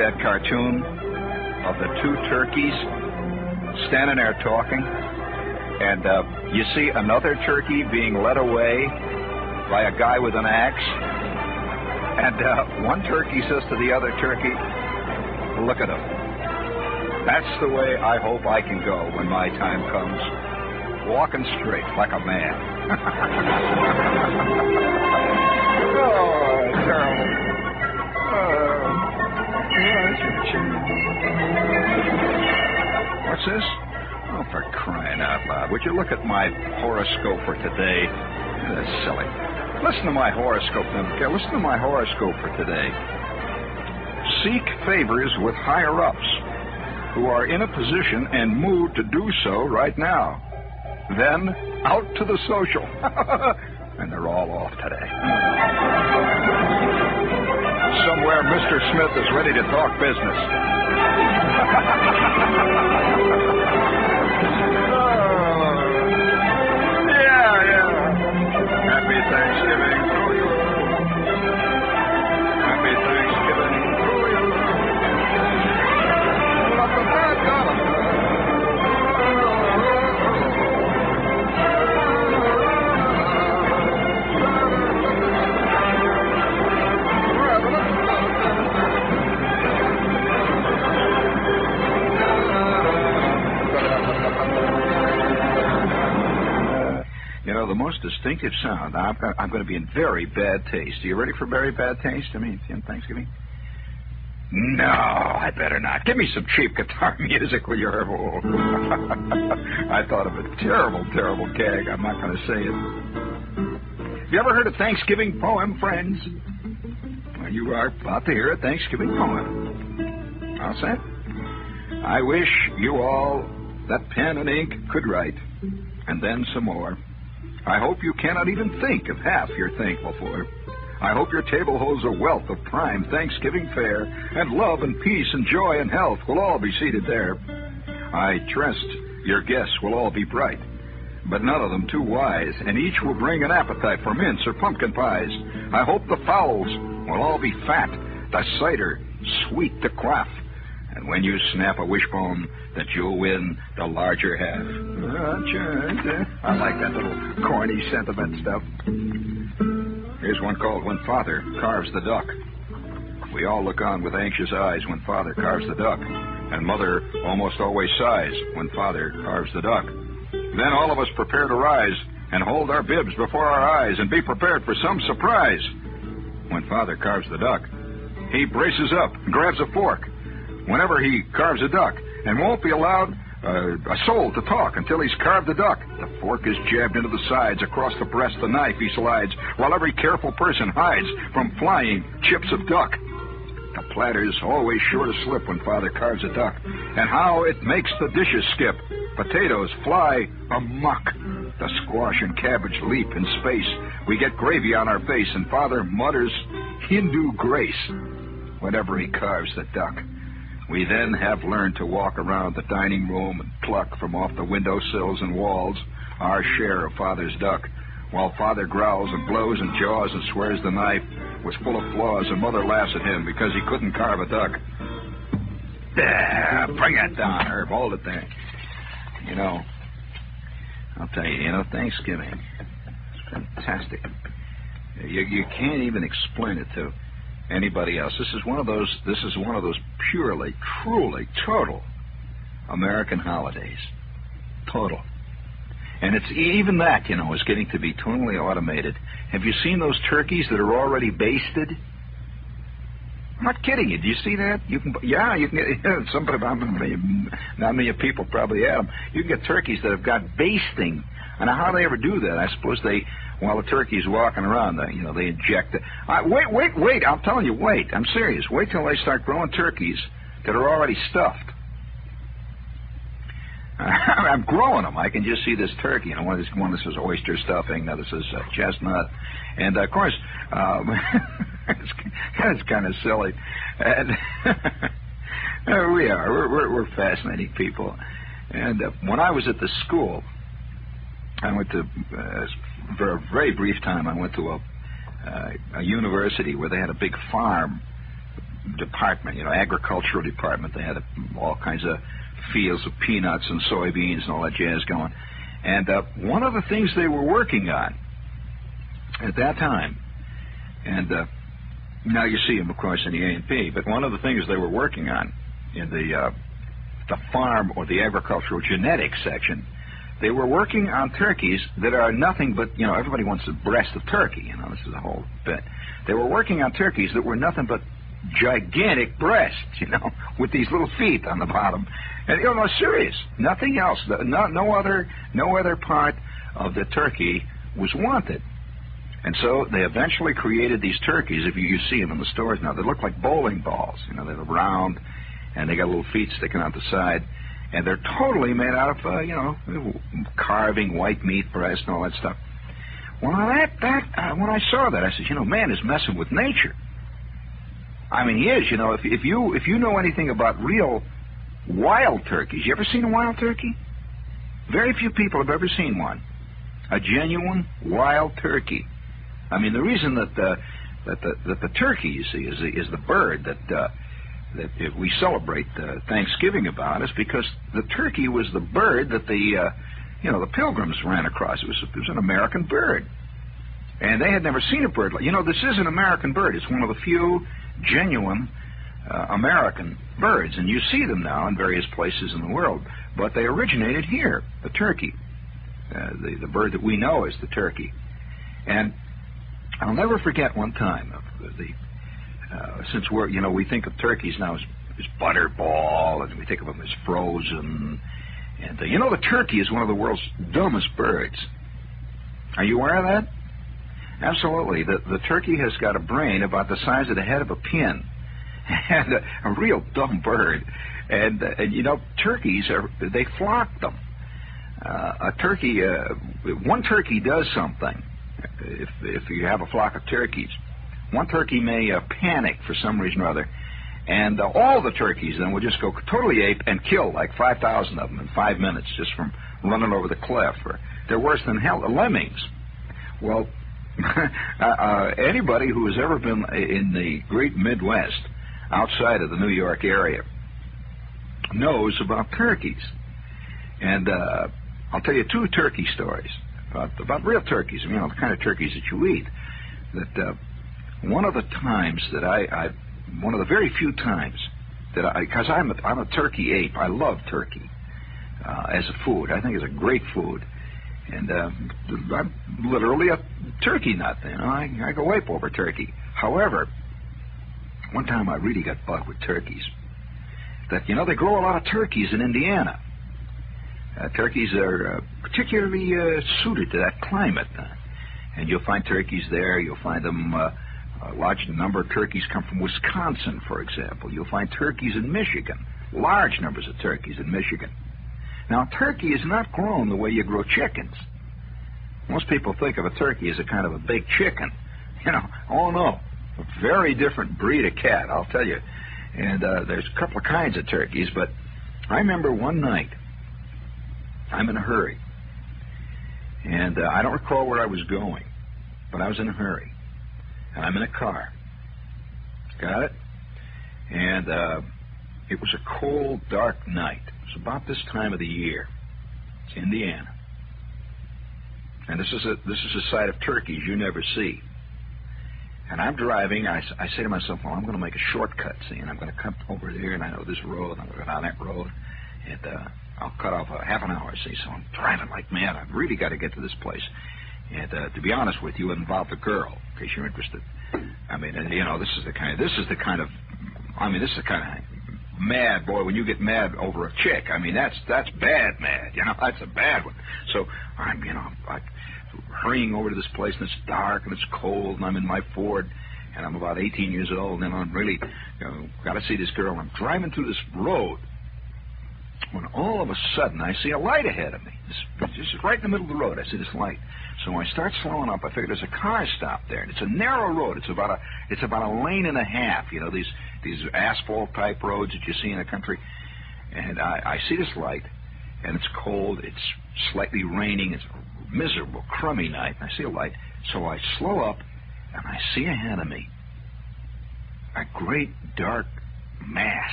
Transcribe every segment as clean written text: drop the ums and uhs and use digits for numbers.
that cartoon of the two turkeys standing there talking, and you see another turkey being led away by a guy with an axe, and one turkey says to the other turkey, "Look at him." That's the way I hope I can go when my time comes, walking straight like a man. Oh, terrible. What's this? Oh, for crying out loud. Would you look at my horoscope for today? That's silly. Listen to my horoscope then. Okay, listen to my horoscope for today. Seek favors with higher-ups who are in a position and mood to do so right now. Then, out to the social. And they're all off today. Somewhere Mr. Smith is ready to talk business. Yeah. Happy Thanksgiving to you. Happy Thanksgiving to you. The most distinctive sound. I'm going to be in very bad taste. Are you ready for very bad taste? I mean, in Thanksgiving? No, I better not. Give me some cheap guitar music, will you, Herbo? I thought of a terrible, terrible gag. I'm not going to say it. Have you ever heard a Thanksgiving poem, friends? Well, you are about to hear a Thanksgiving poem. All set? I wish you all that pen and ink could write, and then some more. I hope you cannot even think of half you're thankful for. I hope your table holds a wealth of prime Thanksgiving fare, and love and peace and joy and health will all be seated there. I trust your guests will all be bright, but none of them too wise, and each will bring an appetite for mince or pumpkin pies. I hope the fowls will all be fat, the cider sweet to quaff, and when you snap a wishbone, that you'll win the larger half. I like that little corny sentiment stuff. Here's one called When Father Carves the Duck. We all look on with anxious eyes when Father carves the duck, and Mother almost always sighs when Father carves the duck. Then all of us prepare to rise and hold our bibs before our eyes and be prepared for some surprise. When Father carves the duck, he braces up and grabs a fork whenever he carves a duck, and won't be allowed a soul to talk until he's carved the duck. The fork is jabbed into the sides, across the breast the knife he slides, while every careful person hides from flying chips of duck. The platter's always sure to slip when Father carves a duck, and how it makes the dishes skip. Potatoes fly amok. The squash and cabbage leap in space. We get gravy on our face, and Father mutters Hindu grace whenever he carves the duck. We then have learned to walk around the dining room and pluck from off the windowsills and walls our share of Father's duck, while Father growls and blows and jaws and swears the knife was full of flaws, and Mother laughs at him because he couldn't carve a duck. Bring it down, Herb. Hold it there. You know, I'll tell you, Thanksgiving, it's fantastic. You can't even explain it to anybody else. This is one of those purely, truly, total American holidays. Total. And it's even that, is getting to be totally automated. Have you seen those turkeys that are already basted? I'm not kidding you. Do you see that? You can get somebody. Not many people probably have them. You can get turkeys that have got basting. And how do they ever do that? I suppose while the turkey's walking around, they inject it. Wait! I'm telling you, wait. I'm serious. Wait till they start growing turkeys that are already stuffed. I'm growing them. I can just see this turkey. One this is oyster stuffing. Now this is chestnut, and of course, it's kind of silly. And we are. We're fascinating people. And when I was at the school, I went to for a very brief time. I went to a university where they had a big farm department, agricultural department. They had all kinds of fields of peanuts and soybeans and all that jazz going. And one of the things they were working on at that time, and now you see them, of course, in the A&P, but one of the things they were working on in the farm or the agricultural genetics section, they were working on turkeys that are nothing but, everybody wants a breast of turkey, this is a whole bit. They were working on turkeys that were nothing but gigantic breasts, with these little feet on the bottom. And, no, serious, nothing else. No other part of the turkey was wanted. And so they eventually created these turkeys, if you see them in the stores now, they look like bowling balls. They're round, and they got little feet sticking out the side. And they're totally made out of, carving, white meat, breast, and all that stuff. Well, when I saw that, I said, man is messing with nature. I mean, he is. If you know anything about real wild turkeys, you ever seen a wild turkey? Very few people have ever seen one. A genuine wild turkey. I mean, the reason that the turkey, you see, is the bird that we celebrate Thanksgiving about is because the turkey was the bird that the Pilgrims ran across. It was an American bird, and they had never seen a bird like. This is an American bird. It's one of the few genuine American birds, and you see them now in various places in the world. But they originated here, the turkey, the bird that we know as the turkey. And I'll never forget one time since we think of turkeys now as butterball, and we think of them as frozen. And the turkey is one of the world's dumbest birds. Are you aware of that? Absolutely. The turkey has got a brain about the size of the head of a pin, and a real dumb bird. And turkeys they flock them. One turkey does something. If you have a flock of turkeys, one turkey may panic for some reason or other, and all the turkeys then will just go totally ape and kill like 5,000 of them in 5 minutes just from running over the cliff. Or they're worse than lemmings. Well, anybody who has ever been in the great Midwest outside of the New York area knows about turkeys. And I'll tell you 2 turkey stories about real turkeys, the kind of turkeys that you eat. That one of the times that one of the very few times that because I'm a turkey ape. I love turkey as a food. I think it's a great food. And I'm literally a turkey nut. I go ape over turkey. However, one time I really got bugged with turkeys. That they grow a lot of turkeys in Indiana. Turkeys are particularly suited to that climate, and you'll find turkeys there. You'll find them. A large number of turkeys come from Wisconsin, for example. You'll find turkeys in Michigan. Large numbers of turkeys in Michigan. Now, turkey is not grown the way you grow chickens. Most people think of a turkey as a kind of a big chicken. Oh no, a very different breed of cat, I'll tell you. And there's a couple of kinds of turkeys, but I remember one night, I'm in a hurry. And I don't recall where I was going, but I was in a hurry. And I'm in a car. Got it? And it was a cold, dark night. It was about this time of the year. It's Indiana. And this is a sight of turkeys you never see. And I'm driving. I say to myself, well, I'm going to make a shortcut, see, and I'm going to come over there, and I know this road, I'm going to go down that road, and I'll cut off a half an hour, see. So I'm driving like mad. I've really got to get to this place. And to be honest with you, it involved a girl, in case you're interested. I mean, this is the kind of mad, boy, when you get mad over a chick. I mean, that's bad mad. That's a bad one. So I'm hurrying over to this place, and it's dark and it's cold, and I'm in my Ford, and I'm about 18 years old, and I'm really got to see this girl. I'm driving through this road when all of a sudden I see a light ahead of me. Just right in the middle of the road, I see this light. So I start slowing up. I figure there's a car stopped there. It's a narrow road. It's about a lane and a half. These asphalt type roads that you see in the country. And I see this light, and it's cold. It's slightly raining. It's a miserable, crummy night. And I see a light. So I slow up, and I see ahead of me a great dark mass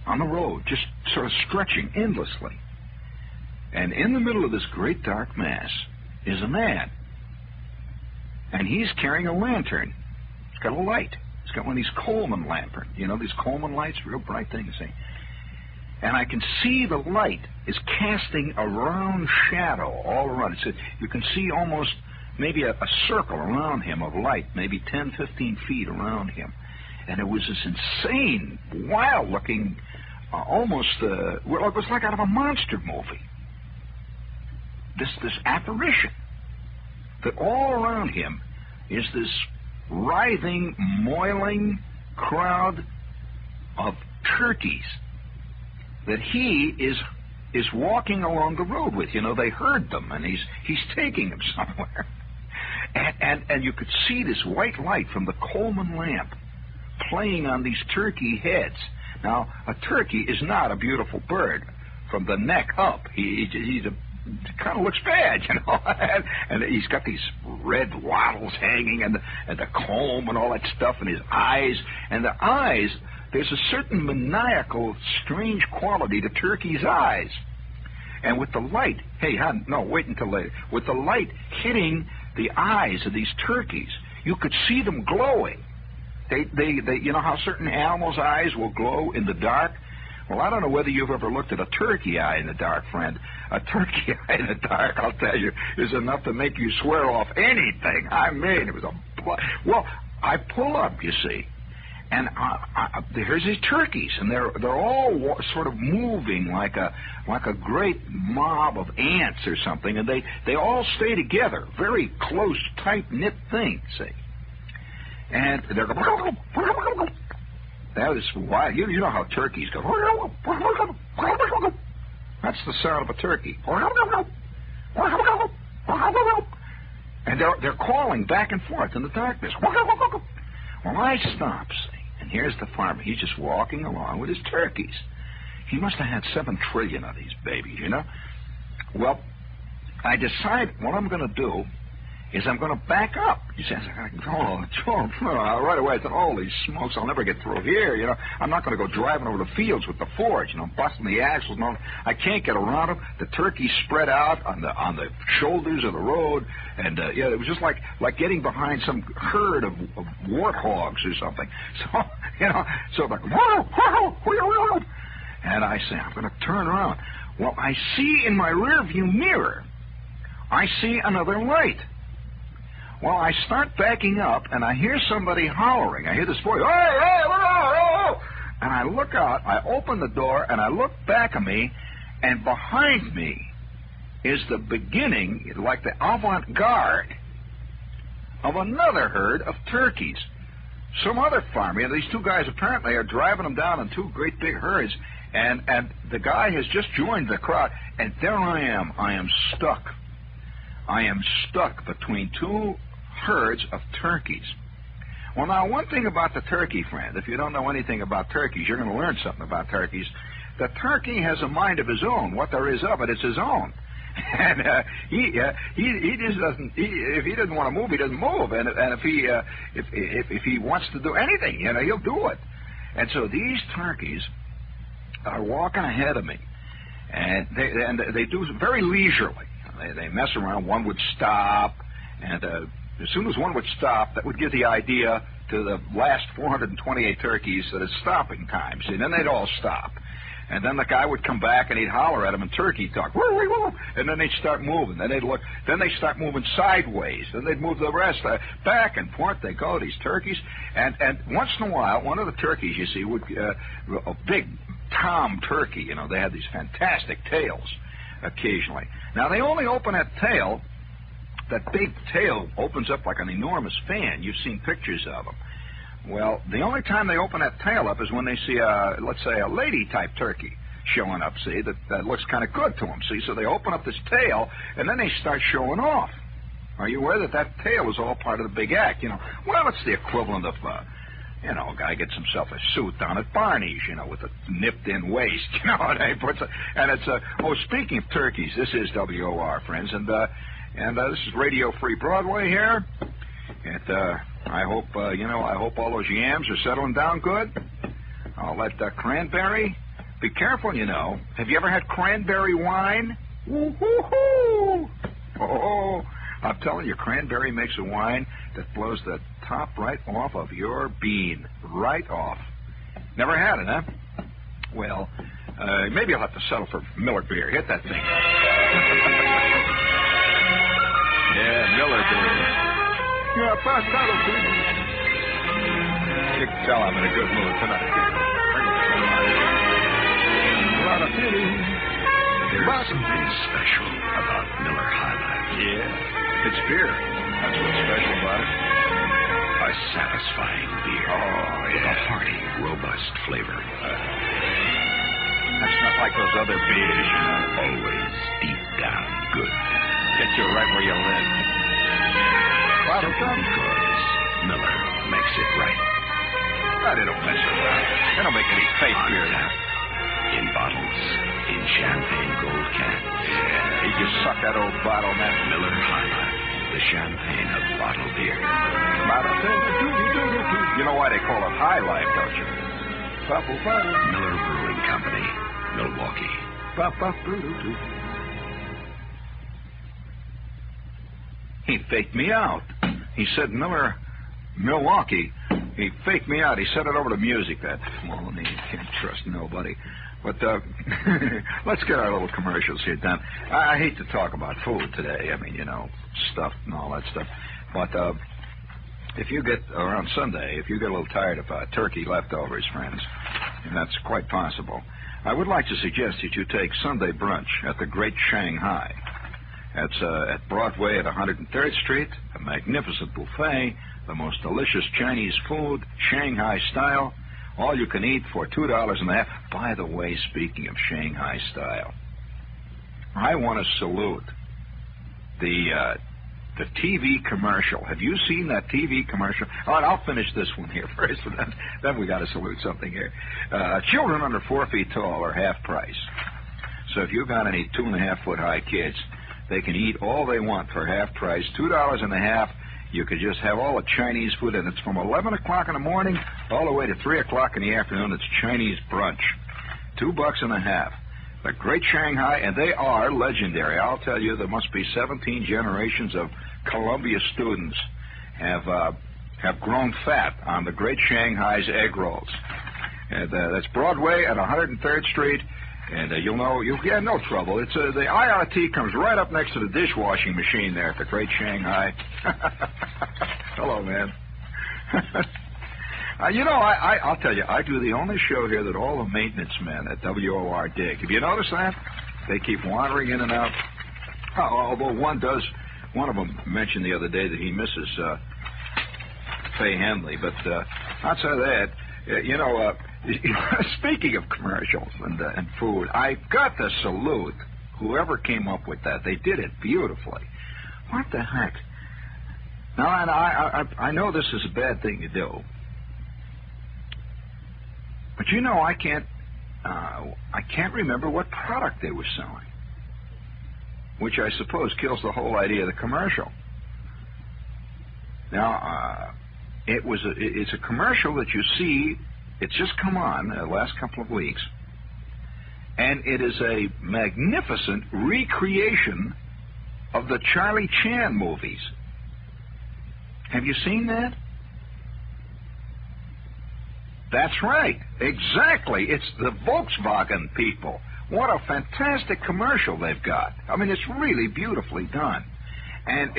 on the road, just sort of stretching endlessly. And in the middle of this great dark mass is a man. And he's carrying a lantern. He's got a light. He's got one of these Coleman lanterns. You know, these Coleman lights, real bright things. See? And I can see the light is casting a round shadow all around. You can see almost maybe a circle around him of light, maybe 10, 15 feet around him. And it was this insane, wild-looking, almost, well, it was like out of a monster movie. This apparition. That all around him is this writhing, moiling crowd of turkeys that he is walking along the road with. You know, they heard them, and he's taking them somewhere. And you could see this white light from the Coleman lamp playing on these turkey heads. Now, a turkey is not a beautiful bird from the neck up. He kind of looks bad, you know. And he's got these red wattles hanging, and the comb and all that stuff, and his eyes. And the eyes, there's a certain maniacal, strange quality to turkey's eyes. And with the light, wait until later. With the light hitting the eyes of these turkeys, you could see them glowing. They you know how certain animals' eyes will glow in the dark? Well, I don't know whether you've ever looked at a turkey eye in the dark, friend. A turkey eye in the dark, I'll tell you, is enough to make you swear off anything. I mean, it was well, I pull up, you see, and there's these turkeys, and they're all sort of moving like a great mob of ants or something, and they all stay together, very close, tight-knit thing, see. And they're going. That is why you know how turkeys go. That's the sound of a turkey. And they're calling back and forth in the darkness. Well, I stop, see, and here's the farmer. He's just walking along with his turkeys. He must have had 7 trillion of these babies, you know. Well, I decide what I'm going to do is I'm going to back up. He says, right away, I thought, holy smokes, I'll never get through here, you know. I'm not going to go driving over the fields with the Fords, you know, busting the axles and all. I can't get around them. The turkeys spread out on the shoulders of the road, and, it was just like getting behind some herd of warthogs or something. So, you know, like, and I say, I'm going to turn around. Well, I see in my rearview mirror, I see another light. Well, I start backing up, and I hear somebody hollering. I hear this voice, oh! And I look out, I open the door, and I look back at me, and behind me is the beginning, like the avant-garde, of another herd of turkeys. Some other farmer, these 2 guys apparently are driving them down in 2 great big herds, and the guy has just joined the crowd, and there I am stuck. I am stuck between 2 herds of turkeys. Well, now, one thing about the turkey, friend, if you don't know anything about turkeys, you're going to learn something about turkeys. The turkey has a mind of his own. What there is of it, it's his own. And he just doesn't. If he doesn't want to move, he doesn't move. And if he wants to do anything, you know, he'll do it. And so these turkeys are walking ahead of me, and they do very leisurely. They mess around. One would stop, and as soon as one would stop, that would give the idea to the last 428 turkeys that it's stopping time. See, then they'd all stop. And then the guy would come back and he'd holler at them in turkey talk. And then they'd start moving. Then they'd look. Then they start moving sideways. Then they'd move the rest back and forth. They go, these turkeys. And once in a while, one of the turkeys, you see, would a big tom turkey. You know, they had these fantastic tails occasionally. Now, they only open that tail. That big tail opens up like an enormous fan. You've seen pictures of them. Well, the only time they open that tail up is when they see, let's say, a lady-type turkey showing up, see, that looks kind of good to them, see? So they open up this tail, and then they start showing off. Are you aware that tail is all part of the big act? You know, well, it's the equivalent of, you know, a guy gets himself a suit down at Barney's, you know, with a nipped-in waist, you know, and it's speaking of turkeys, this is WOR, friends, and this is Radio Free Broadway here at I hope, I hope all those yams are settling down good. I'll let cranberry. Be careful, Have you ever had cranberry wine? Woo-hoo-hoo! Oh, I'm telling you, cranberry makes a wine that blows the top right off of your bean. Right off. Never had it, huh? Well, maybe I'll have to settle for Miller beer. Hit that thing. Yeah, Miller beer. Yeah, pass that over. You can tell I'm in a good mood tonight. There's something special about Miller High Life. Yeah, it's beer. That's what's special about it. A satisfying beer. With a hearty, robust flavor. That's not like those other beers, Always deep down good. Get you right where you live. Simply because Miller makes it right. They don't mess around. They don't make any fake beer. In bottles, in champagne gold cans. Yeah, you just suck that old bottle, man. Miller High Life, the champagne of bottled beer. You know why they call it High Life, don't you? Miller Brewing Company, Milwaukee. He faked me out. He said Miller, Milwaukee. He faked me out. He set it over to music. That phony. Can't trust nobody. But let's get our little commercials here done. I hate to talk about food today. I mean, stuff and all that stuff. But if you get, around Sunday, if you get a little tired of turkey leftovers, friends, and that's quite possible, I would like to suggest that you take Sunday brunch at the Great Shanghai. That's at Broadway at 103rd Street, a magnificent buffet, the most delicious Chinese food, Shanghai style, all you can eat for $2.50. By the way, speaking of Shanghai style, I want to salute the TV commercial. Have you seen that TV commercial? All right, I'll finish this one here first, and then we got to salute something here. Children under 4 feet tall are half price. So if you've got any 2.5-foot high kids, they can eat all they want for half price, $2.50. You could just have all the Chinese food, and it's from 11 o'clock in the morning all the way to 3 o'clock in the afternoon. It's Chinese brunch. $2.50. The Great Shanghai, and they are legendary. I'll tell you, there must be 17 generations of Columbia students have grown fat on the Great Shanghai's egg rolls. And that's Broadway at 103rd Street. And you'll get no trouble. It's the IRT comes right up next to the dishwashing machine there at the Great Shanghai. Hello, man. I'll tell you, I do the only show here that all the maintenance men at WOR dig. Have you noticed that? They keep wandering in and out. Although one of them mentioned the other day that he misses Fay Henley. But outside of that, speaking of commercials and food, I've got to salute whoever came up with that. They did it beautifully. What the heck? Now, and I know this is a bad thing to do, but I can't remember what product they were selling, which I suppose kills the whole idea of the commercial. Now, it's a commercial that you see. It's just come on the last couple of weeks, and it is a magnificent recreation of the Charlie Chan movies. Have you seen that? That's right. Exactly. It's the Volkswagen people. What a fantastic commercial they've got. I mean, it's really beautifully done. And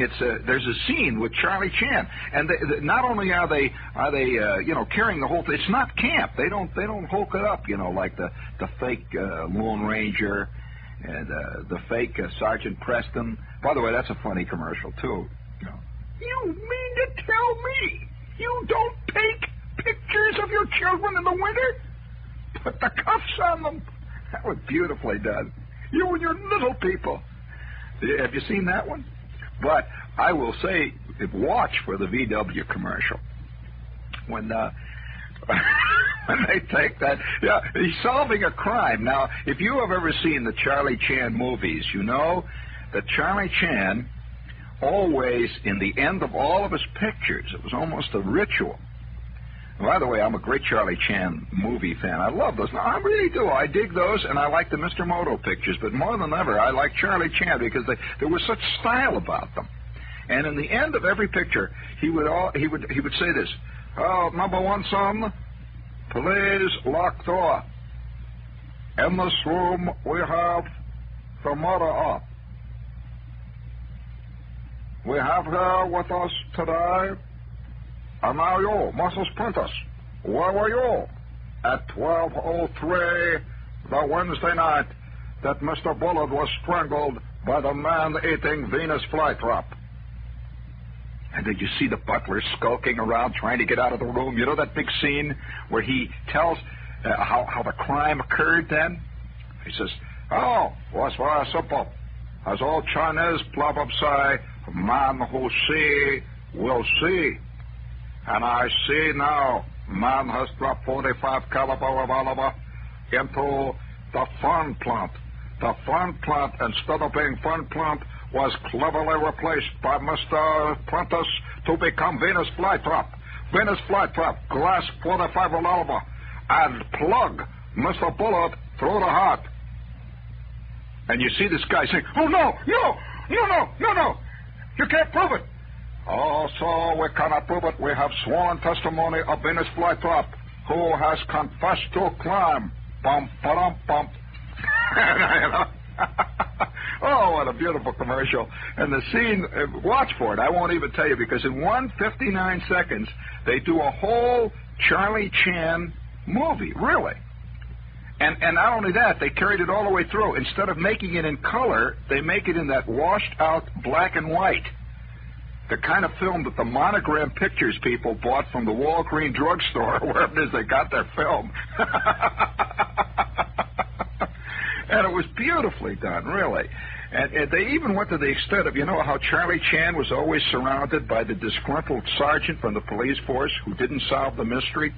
there's a scene with Charlie Chan, and not only are they carrying the whole thing. It's not camp. They don't hulk it up, like the fake Lone Ranger and the fake Sergeant Preston. By the way, that's a funny commercial too. You mean to tell me you don't take pictures of your children in the winter? Put the cuffs on them. That was beautifully done. You and your little people. Have you seen that one? But I will say, watch for the VW commercial. When they take that, he's solving a crime. Now, if you have ever seen the Charlie Chan movies, you know that Charlie Chan always, in the end of all of his pictures, it was almost a ritual. And by the way, I'm a great Charlie Chan movie fan. I love those. No, I really do. I dig those, and I like the Mr. Moto pictures. But more than ever, I like Charlie Chan because there was such style about them. And in the end of every picture, he would say this: "Oh, number one son, please lock door. In this room, we have the mother up. We have here with us today, and now you, Mrs. Prentice. Where were you at 12:03 the Wednesday night that Mr. Bullard was strangled by the man-eating Venus flytrap?" And then you see the butler skulking around trying to get out of the room. You know that big scene where he tells how the crime occurred then? He says, "Oh, was very simple. As old Chinese proverb say, man who see will see. And I see now, man has dropped 45 caliber revolver into the fern plant. The fern plant, instead of being fern plant, was cleverly replaced by Mr. Prentice to become Venus flytrap. Venus flytrap, glass 45 revolver, and plug Mr. Bullard through the heart." And you see this guy saying, "Oh, no, you can't prove it." "Oh, so we cannot prove it. We have sworn testimony of Venus flytrap, who has confessed to crime." Bump, ba-dum, bump. Oh, what a beautiful commercial. And the scene, watch for it. I won't even tell you, because in 1:59 seconds, they do a whole Charlie Chan movie, really. And not only that, they carried it all the way through. Instead of making it in color, they make it in that washed-out black and white. The kind of film that the Monogram Pictures people bought from the Walgreens drugstore, wherever it is they got their film. And it was beautifully done, really. And they even went to the extent of, you know how Charlie Chan was always surrounded by the disgruntled sergeant from the police force who didn't solve the mystery?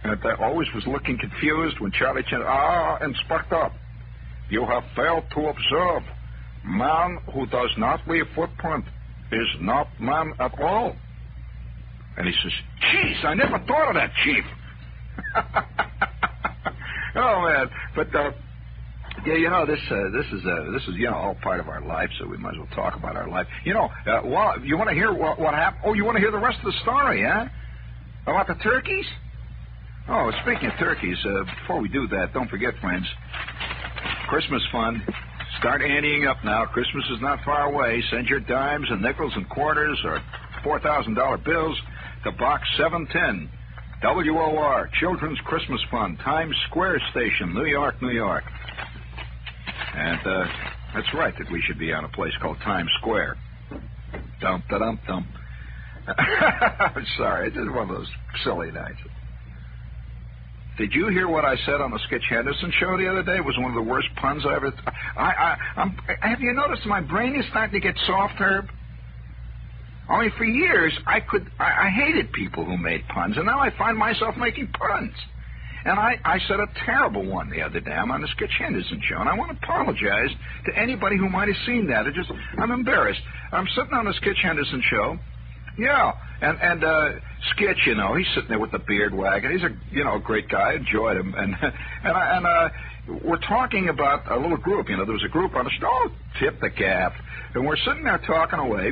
And that always was looking confused when Charlie Chan, "Inspector, you have failed to observe. Man who does not leave footprint is not man at all." And he says, "Jeez, I never thought of that, Chief." Oh, man. But, yeah, you know, this is all part of our life, so we might as well talk about our life. You know, you want to hear what happened? Oh, you want to hear the rest of the story, huh? About the turkeys? Oh, speaking of turkeys, before we do that, don't forget, friends, Christmas fund. Start anteing up now. Christmas is not far away. Send your dimes and nickels and quarters or $4,000 bills to Box 710, WOR, Children's Christmas Fund, Times Square Station, New York, New York. And that's right that we should be on a place called Times Square. Dum-da-dum-dum. I'm sorry, it's just one of those silly nights. Did you hear what I said on the Skitch Henderson show the other day? It was one of the worst puns I ever... have you noticed my brain is starting to get soft, Herb? I mean, for years, I hated people who made puns, and now I find myself making puns. And I said a terrible one the other day. I'm on the Skitch Henderson show, and I want to apologize to anybody who might have seen that. I'm embarrassed. I'm sitting on the Skitch Henderson show. Yeah, and Skitch, you know, he's sitting there with the beard wagging. He's a great guy. I enjoyed him, and we're talking about a little group. You know, there was a group on the show, Tip the Gaff, and we're sitting there talking away,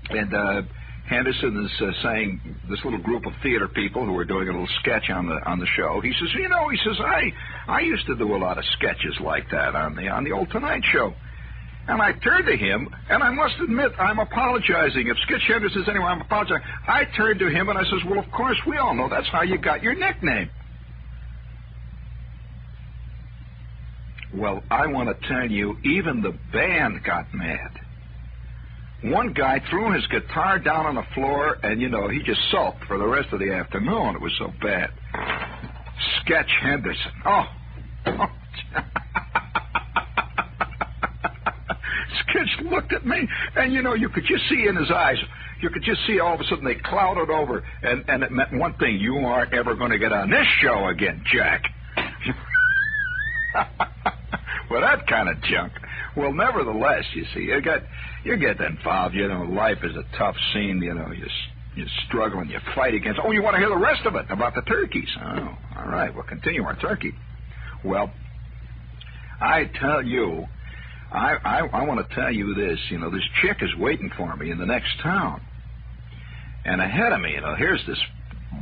and Henderson is saying this little group of theater people who were doing a little sketch on the show. He says, I used to do a lot of sketches like that on the old Tonight Show. And I turned to him, and I must admit, I'm apologizing. If Skitch Henderson says anyway, I'm apologizing. I turned to him, and I says, well, of course, we all know that's how you got your nickname. Well, I want to tell you, even the band got mad. One guy threw his guitar down on the floor, and, you know, he just sulked for the rest of the afternoon. It was so bad. Sketch Henderson. Oh. Skitch looked at me, and, you know, you could just see in his eyes, you could just see all of a sudden they clouded over, and it meant one thing: you aren't ever going to get on this show again, Jack. Well, that kind of junk. Well, nevertheless, you see, you get involved. You know, life is a tough scene. You know, you struggle and you fight against. Oh, you want to hear the rest of it about the turkeys? Oh, all right. We'll continue our turkey. Well, I tell you, I want to tell you this. You know, this chick is waiting for me in the next town, and ahead of me, you know, here's this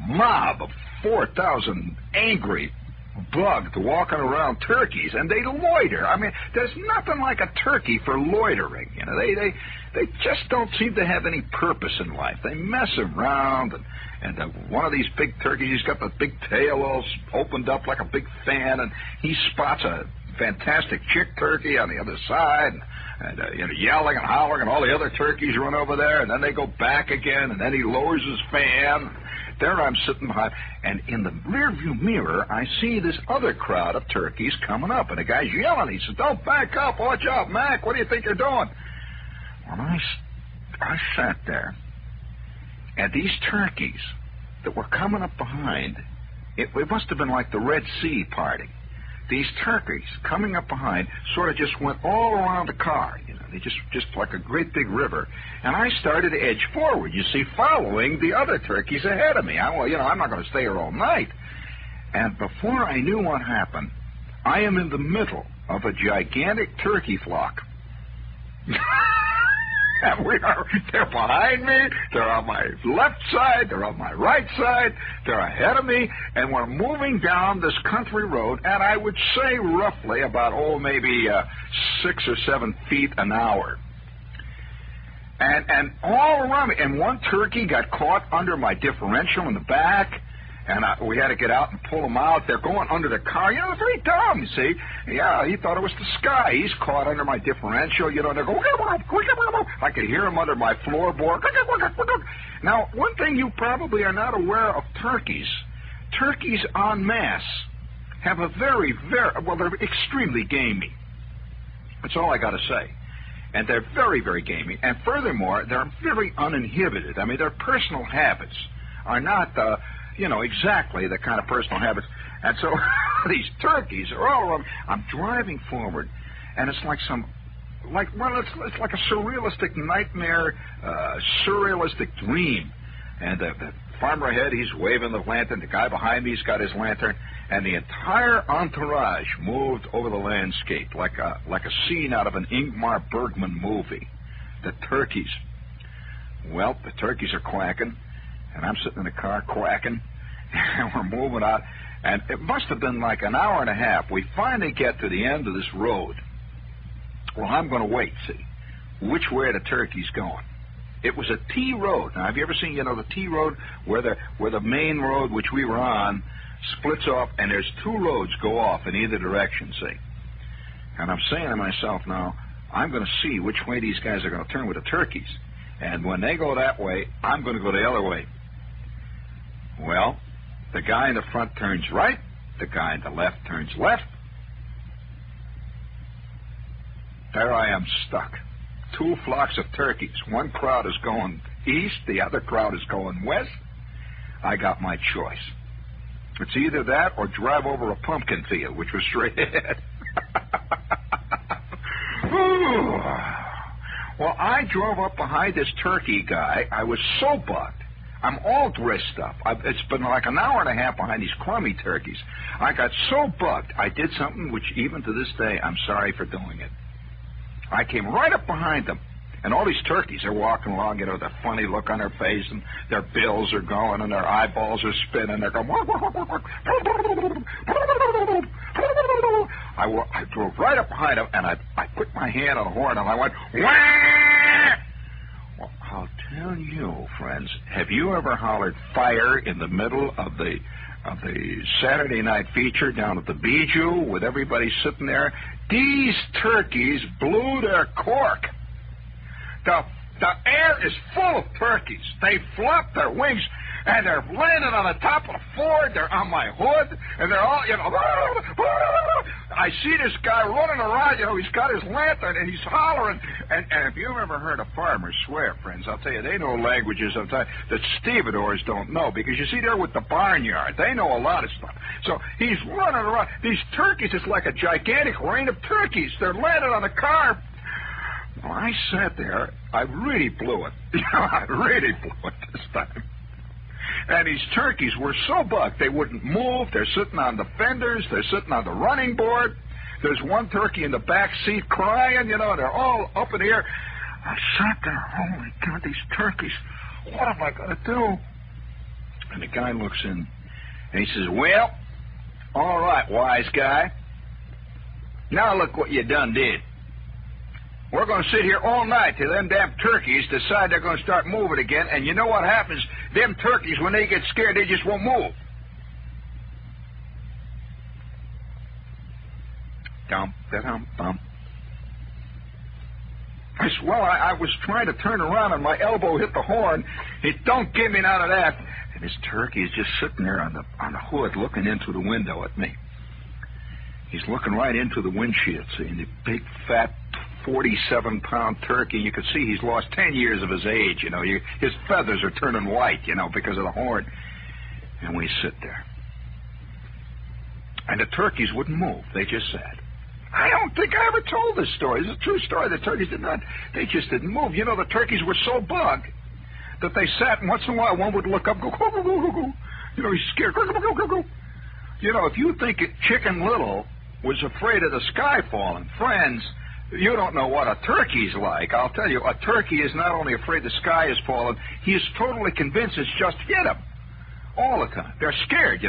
mob of 4,000 angry bugs walking around turkeys, and they loiter. I mean, there's nothing like a turkey for loitering. You know, they just don't seem to have any purpose in life. They mess around, and one of these big turkeys, he's got the big tail all opened up like a big fan, and he spots a fantastic chick turkey on the other side, and you know, yelling and hollering, and all the other turkeys run over there, and then they go back again, and then he lowers his fan. There I'm sitting behind, and in the rearview mirror, I see this other crowd of turkeys coming up, and the guy's yelling. He says, "Don't back up! Watch out, Mac! What do you think you're doing?" Well, I sat there, and these turkeys that were coming up behind, it must have been like the Red Sea party. These turkeys coming up behind sort of just went all around the car. You know, they just like a great big river. And I started to edge forward, you see, following the other turkeys ahead of me. Well, you know, I'm not going to stay here all night. And before I knew what happened, I am in the middle of a gigantic turkey flock. And they're behind me, they're on my left side, they're on my right side, they're ahead of me, and we're moving down this country road, and I would say roughly about, maybe 6 or 7 feet an hour. And all around me, and one turkey got caught under my differential in the back, and we had to get out and pull him out. They're going under the car. You know, it's very dumb, you see. Yeah, he thought it was the sky. He's caught under my differential, you know, and they're going, I could hear him under my floorboard. Now, one thing you probably are not aware of turkeys en masse have a they're extremely gamey. That's all I got to say. And they're very, very gamey. And furthermore, they're very uninhibited. I mean, their personal habits are not exactly the kind of personal habits. And so these turkeys are all around. I'm driving forward, and it's like it's like a surrealistic nightmare, surrealistic dream. And the farmer ahead, he's waving the lantern. The guy behind me's got his lantern, and the entire entourage moved over the landscape like a scene out of an Ingmar Bergman movie. The turkeys are quacking. And I'm sitting in the car quacking, and we're moving out. And it must have been like an hour and a half. We finally get to the end of this road. Well, I'm going to wait, see, which way the turkey's going. It was a T road. Now, have you ever seen, the T road where the main road, which we were on, splits off, and there's 2 roads go off in either direction, see? And I'm saying to myself now, I'm going to see which way these guys are going to turn with the turkeys. And when they go that way, I'm going to go the other way. Well, the guy in the front turns right, the guy in the left turns left. There I am stuck. 2 flocks of turkeys. One crowd is going east, the other crowd is going west. I got my choice. It's either that or drive over a pumpkin field, which was straight ahead. Well, I drove up behind this turkey guy. I was so bugged. I'm all dressed up. It's been like an hour and a half behind these crummy turkeys. I got so bugged, I did something which even to this day, I'm sorry for doing it. I came right up behind them, and all these turkeys are walking along, with a funny look on their face, and their bills are going, and their eyeballs are spinning. They're going, I drove right up behind them, and I put my hand on the horn, and I went, wah! Well, I'll tell you, friends, have you ever hollered fire in the middle of the Saturday night feature down at the Bijou with everybody sitting there? These turkeys blew their cork. The air is full of turkeys. They flop their wings. And they're landing on the top of the Ford. They're on my hood. And they're all, I see this guy running around. He's got his lantern, and he's hollering. And if you've ever heard a farmer swear, friends, I'll tell you, they know languages that stevedores don't know. Because, you see, they're with the barnyard. They know a lot of stuff. So he's running around. These turkeys, it's like a gigantic rain of turkeys. They're landing on the car. Well, I sat there. I really blew it. I really blew it this time. And these turkeys were so bucked they wouldn't move. They're sitting on the fenders. They're sitting on the running board. There's one turkey in the back seat crying. They're all up in the air. I sat there. Holy God, these turkeys. What am I going to do? And the guy looks in, and he says, well, all right, wise guy. Now look what you done did. We're going to sit here all night till them damn turkeys decide they're going to start moving again, and you know what happens? Them turkeys, when they get scared, they just won't move. Dum-da-dum-bum. I said, well, I was trying to turn around, and my elbow hit the horn. It don't get me out of that. And this turkey is just sitting there on the hood looking into the window at me. He's looking right into the windshield, seeing the big, fat, 47-pound turkey. You could see he's lost 10 years of his age, His feathers are turning white, because of the horn. And we sit there. And the turkeys wouldn't move. They just sat. I don't think I ever told this story. It's a true story. The turkeys they just didn't move. The turkeys were so bugged that they sat, and once in a while one would look up, go, go, go, go, go, go. He's scared. Go, go, go, go, go. If you think Chicken Little was afraid of the sky falling, friends, you don't know what a turkey's like. I'll tell you, a turkey is not only afraid the sky is falling, he is totally convinced it's just hit him. All the time. They're scared,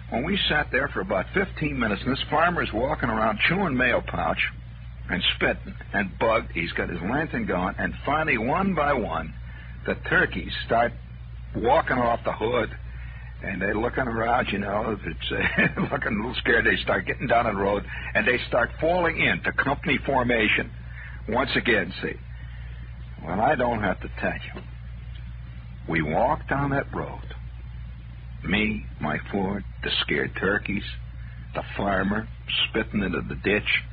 When we sat there for about 15 minutes, and this farmer's walking around chewing mail pouch and spitting and bugged. He's got his lantern going, and finally, one by one, the turkeys start walking off the hood, and they're looking around, it's looking a little scared. They start getting down the road, and they start falling into company formation. Once again, see. Well, I don't have to tell you. We walked down that road. Me, my Ford, the scared turkeys, the farmer spitting into the ditch.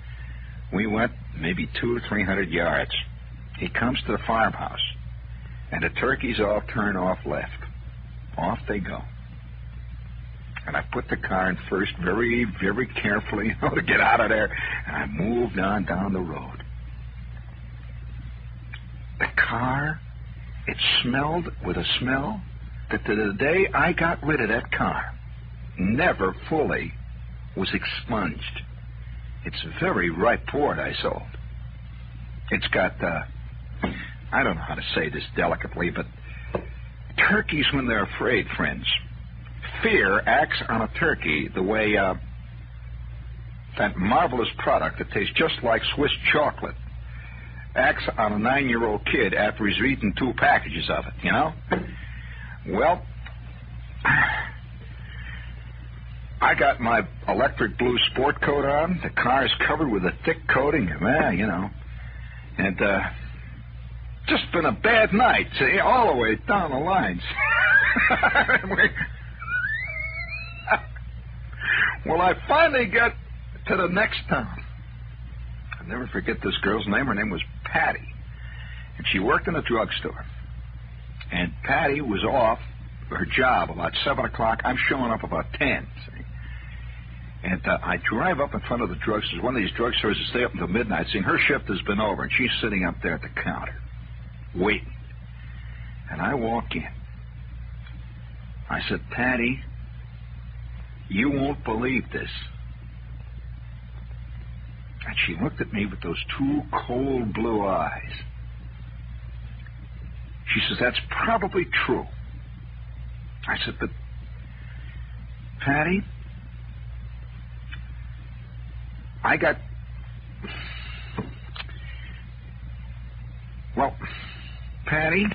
We went maybe 200 or 300 yards. He comes to the farmhouse, and the turkeys all turn off left. Off they go. And I put the car in first very, very carefully, to get out of there, and I moved on down the road. The car, it smelled with a smell that to the day I got rid of that car, never fully was expunged. It's very ripe port I sold. It's got, I don't know how to say this delicately, but turkeys, when they're afraid, friends, fear acts on a turkey the way that marvelous product that tastes just like Swiss chocolate acts on a 9-year-old kid after he's eaten 2 packages of it, Well, I got my electric blue sport coat on. The car is covered with a thick coating, and just been a bad night, see, all the way down the lines. Well, I finally got to the next town. I'll never forget this girl's name. Her name was Patty, and she worked in a drugstore. And Patty was off her job about 7 o'clock. I'm showing up about 10, see. And I drive up in front of the drugstore. One of these drugstores that stay up until midnight. See, her shift has been over, and she's sitting up there at the counter, waiting. And I walk in. I said, Patty, you won't believe this. And she looked at me with those 2 cold blue eyes. She says, that's probably true. I said, but, Patty, I got... Well, Patty,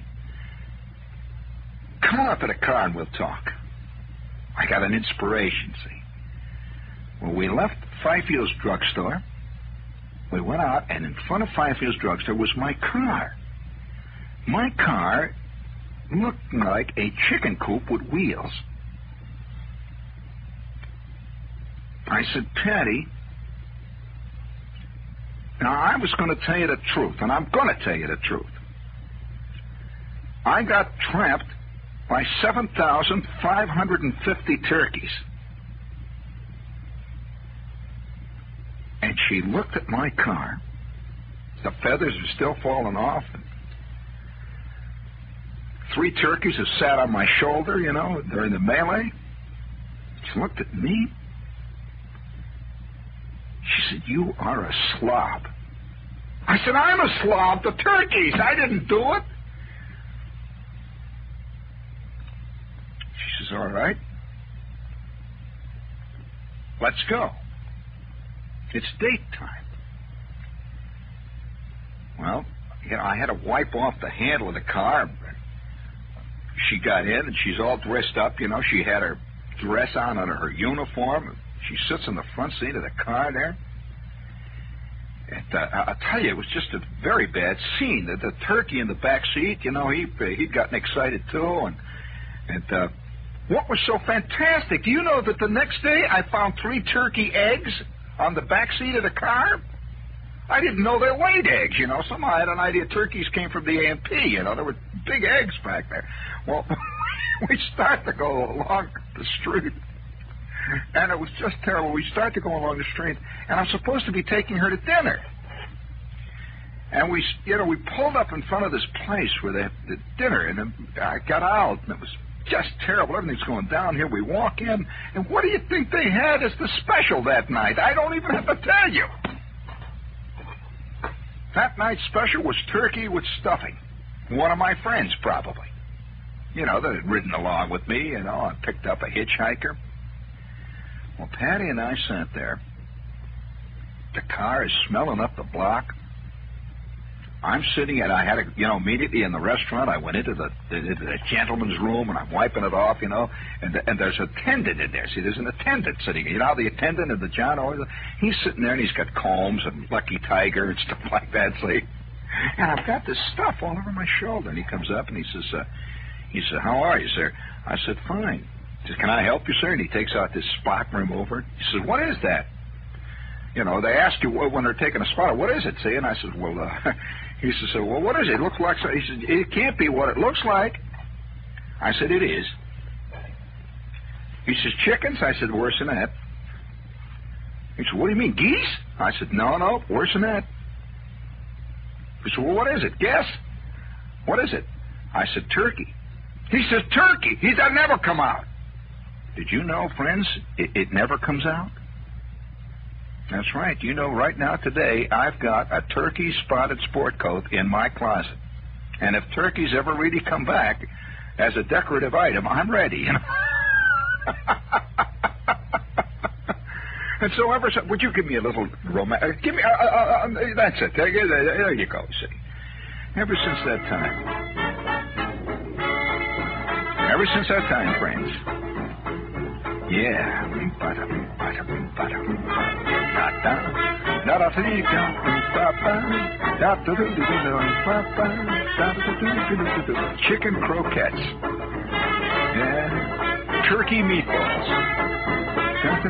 come on up to the car and we'll talk. I got an inspiration, see. Well, we left Fifield's drugstore. We went out, and in front of Fifield's drugstore was my car. My car looking like a chicken coop with wheels. I said, Patty, now I was going to tell you the truth, and I'm going to tell you the truth. I got trapped by 7,550 turkeys. And she looked at my car. The feathers are still falling off. And 3 turkeys have sat on my shoulder, during the melee. She looked at me. She said, you are a slob. I said, I'm a slob. The turkeys. I didn't do it. She says, all right. Let's go. It's date time. Well, I had to wipe off the handle of the car. She got in, and she's all dressed up. She had her dress on under her uniform. She sits in the front seat of the car there. And I'll tell you, it was just a very bad scene. The turkey in the back seat, he'd gotten excited too. And what was so fantastic? Do you know that the next day I found 3 turkey eggs on the back seat of the car? I didn't know they laid eggs, Somehow I had an idea turkeys came from the A&P, There were big eggs back there. Well, we start to go along the street. And it was just terrible. We start to go along the street, and I'm supposed to be taking her to dinner. And we pulled up in front of this place where they had the dinner, and then I got out, and it was just terrible. Everything's going down here. We walk in, and what do you think they had as the special that night? I don't even have to tell you. That night's special was turkey with stuffing. One of my friends, probably. That had ridden along with me, I picked up a hitchhiker. Well, Patty and I sat there. The car is smelling up the block. I'm sitting I had immediately in the restaurant, I went into the gentleman's room, and I'm wiping it off, and there's an attendant in there. See, there's an attendant sitting, the attendant of the John Oil, he's sitting there, and he's got Combs and Lucky Tiger and stuff like that, see? And I've got this stuff all over my shoulder, and he comes up, and he says, how are you, sir? I said, fine. He says, can I help you, sir? And he takes out this spot remover. He says, what is that? They ask you when they're taking a spot, what is it, see? And I said, well, he says, well, what is it? It looks like, he says, it can't be what it looks like. I said, it is. He says, chickens? I said, worse than that. He said, what do you mean, geese? I said, no, worse than that. He said, well, what is it? Guess. What is it? I said, turkey. He says, turkey. That'll never come out. Did you know, friends, it never comes out? That's right. Right now, today, I've got a turkey spotted sport coat in my closet. And if turkeys ever really come back as a decorative item, I'm ready. And so would you give me a little romantic? Give me, that's it. There you go, see. Ever since that time, friends. Yeah. Chicken croquettes. Yeah. Turkey meatballs. That's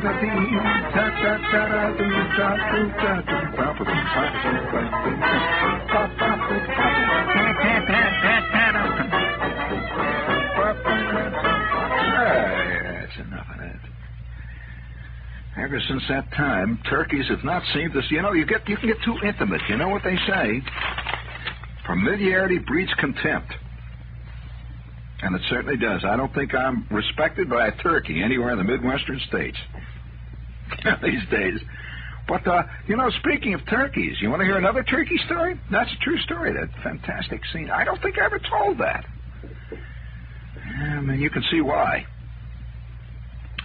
enough of that. Ever since that time, turkeys have not seemed to. You can get too intimate. You know what they say? Familiarity breeds contempt. And it certainly does. I don't think I'm respected by a turkey anywhere in the Midwestern states these days. But, speaking of turkeys, you want to hear another turkey story? That's a true story, that fantastic scene. I don't think I ever told that. I mean, you can see why.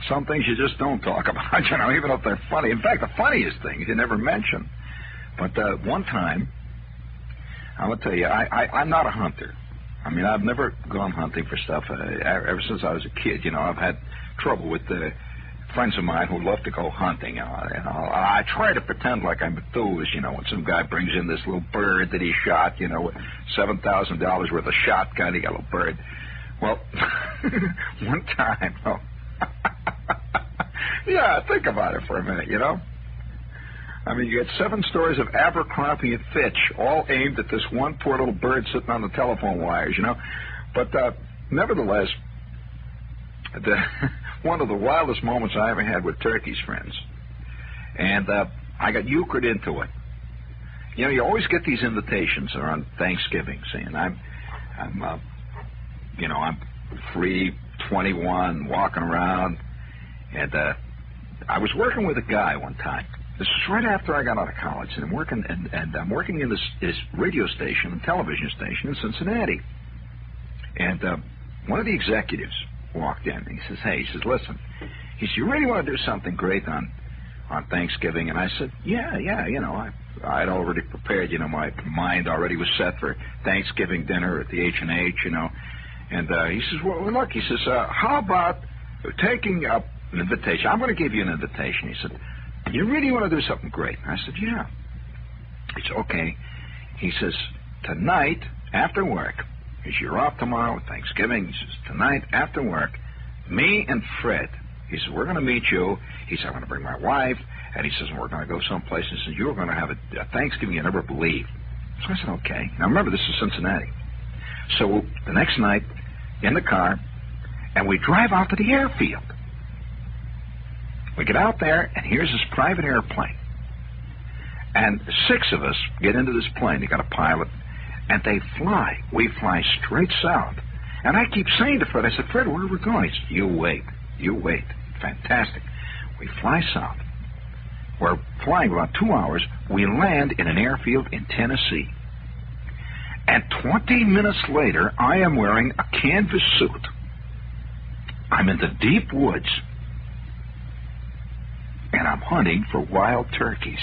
Some things you just don't talk about, even if they're funny. In fact, the funniest things you never mention. But one time, I will tell you, I'm not a hunter. I mean, I've never gone hunting for stuff. Ever since I was a kid, I've had trouble with friends of mine who love to go hunting. I try to pretend like I'm enthused, when some guy brings in this little bird that he shot, with $7,000 worth of shotgun. He got a little bird. Well, one time, yeah, think about it for a minute, I mean, you got 7 stories of Abercrombie and Fitch, all aimed at this one poor little bird sitting on the telephone wires, But nevertheless, one of the wildest moments I ever had with turkeys, friends. And I got euchred into it. You always get these invitations around Thanksgiving saying, I'm free, 21, walking around. And I was working with a guy one time. This was right after I got out of college, and I'm working in this radio station and television station in Cincinnati. And one of the executives walked in, and he says, listen, he said, you really want to do something great on Thanksgiving? And I said, yeah, I'd already prepared, my mind already was set for Thanksgiving dinner at the H&H, And he says, well, look, he says, how about taking up an invitation? I'm going to give you an invitation. He said, you really want to do something great? I said, yeah. He said, okay. He says, tonight, after work, he says, you're off tomorrow, Thanksgiving. He says, tonight, after work, me and Fred, he says, we're going to meet you. He said, I'm going to bring my wife. And he says, we're going to go someplace. He says, you're going to have a Thanksgiving you never believe. So I said, okay. Now, remember, this is Cincinnati. So the next night, in the car, and we drive out to the airfield. We get out there, and here's this private airplane. And 6 of us get into this plane. They got a pilot, and they fly. We fly straight south. And I keep saying to Fred, I said, Fred, where are we going? He said, you wait. Fantastic. We fly south. We're flying about 2 hours. We land in an airfield in Tennessee. And 20 minutes later, I am wearing a canvas suit. I'm in the deep woods. And I'm hunting for wild turkeys.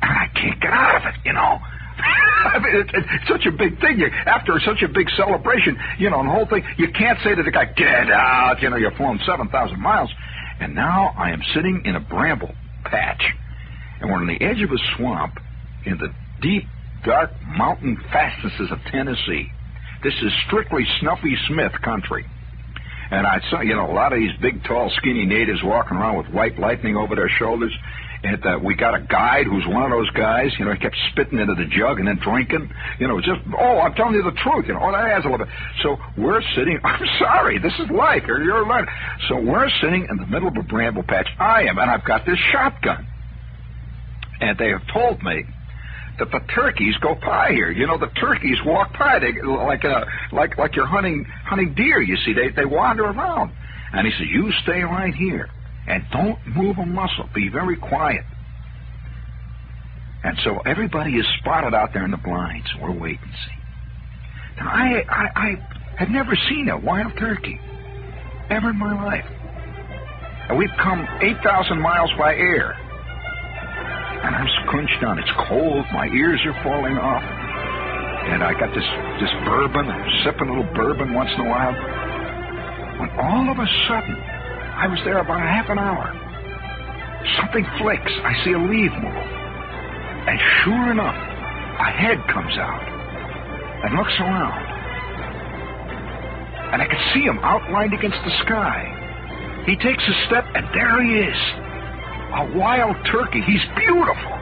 And I can't get out of it, I mean, it's such a big thing. After such a big celebration, and the whole thing, you can't say to the guy, get out, you're flown 7,000 miles. And now I am sitting in a bramble patch. And we're on the edge of a swamp in the deep, dark mountain fastnesses of Tennessee. This is strictly Snuffy Smith country. And I saw, a lot of these big, tall, skinny natives walking around with white lightning over their shoulders. And we got a guide who's one of those guys, he kept spitting into the jug and then drinking. I'm telling you the truth. That adds a little bit. So we're sitting, I'm sorry, this is life. You're life. So we're sitting in the middle of a bramble patch. I am, and I've got this shotgun. And they have told me that the turkeys go by here. The turkeys walk by. They like you're hunting deer. You see, they wander around. And he says, you stay right here and don't move a muscle. Be very quiet. And so everybody is spotted out there in the blinds. We're waiting to see. Now I had never seen a wild turkey ever in my life. And we've come 8,000 miles by air. And I'm scrunched down. It's cold. My ears are falling off. And I got this bourbon. I'm sipping a little bourbon once in a while. When all of a sudden, I was there about a half an hour. Something flicks. I see a leaf move. And sure enough, a head comes out and looks around. And I can see him outlined against the sky. He takes a step, and there he is. A wild turkey. He's beautiful.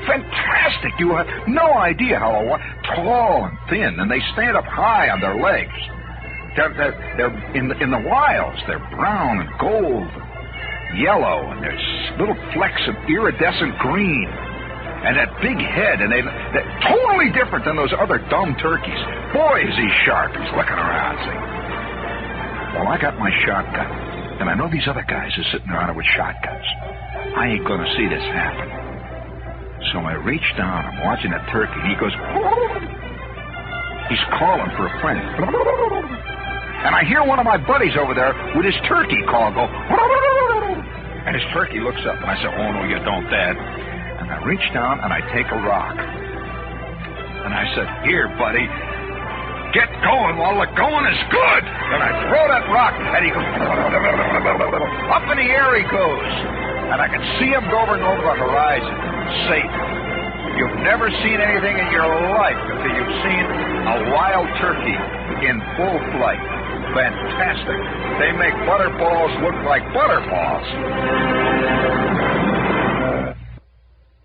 Fantastic. You have no idea how tall and thin, and they stand up high on their legs. They're in the wilds. They're brown and gold, and yellow, and there's little flecks of iridescent green, and that big head, and they're totally different than those other dumb turkeys. Boy, is he sharp. He's looking around. See? Well, I got my shotgun, and I know these other guys are sitting around with shotguns. I ain't going to see this happen. So I reach down. I'm watching that turkey. He goes, he's calling for a friend. And I hear one of my buddies over there with his turkey call go, and his turkey looks up. And I say, oh, no, you don't, Dad. And I reach down and I take a rock. And I said, here, buddy. get going while the going is good. And I throw that rock, and he goes, up in the air he goes. And I can see him going over the horizon, safe. You've never seen anything in your life until you've seen a wild turkey in full flight. Fantastic. They make butterballs look like butterballs.